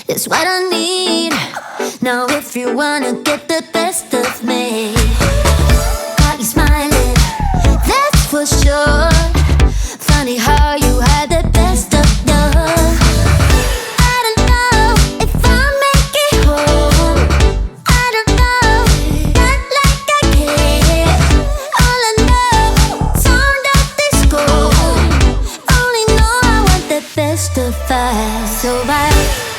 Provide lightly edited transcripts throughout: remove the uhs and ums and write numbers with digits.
is what I need. Now if you wanna get the best of me, got you smiling, that's for sure. Funny how you had the best of love. I don't know if I'll make it home. I don't know, not like I care. All I know, sound of disco. Only know I want the best of us. So I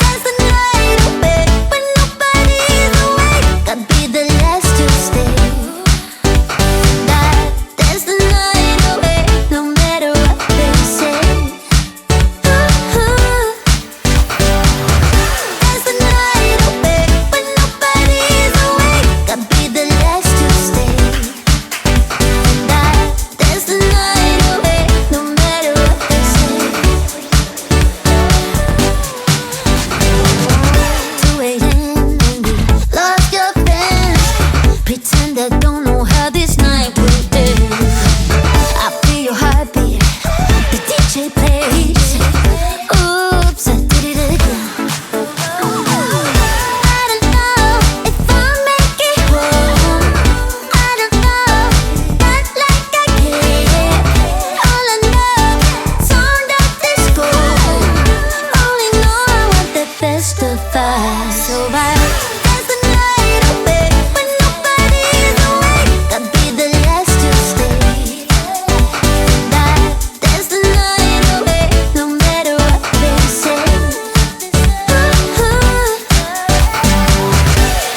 dance the night away when nobody's awake. I'll be the last to stay. Dance the night away, no matter what they say. Dance the night away when nobody's awake. I'll be the last to stay. Dance the night away, no matter what they say. 2 a.m. and we lost your friends. Pretend I don't know how this night will end. I feel your heartbeat, the DJ plays. Oops, I did it again. I don't know if I'll make it home. I don't know, not like I care. All I know, sound of disco. Only know I want the best of us. So I dance the night away when nobody's awake. I'll be the last to stay. Dance the night away, no matter what they say.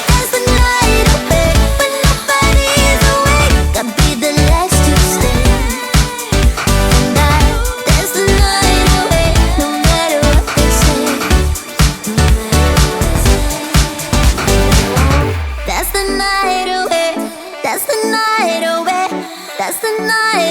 Dance the night away when nobody's awake. I'll be the last to stay. Dance the night away, no matter what they say. That's the night away. That's the night away. That's the night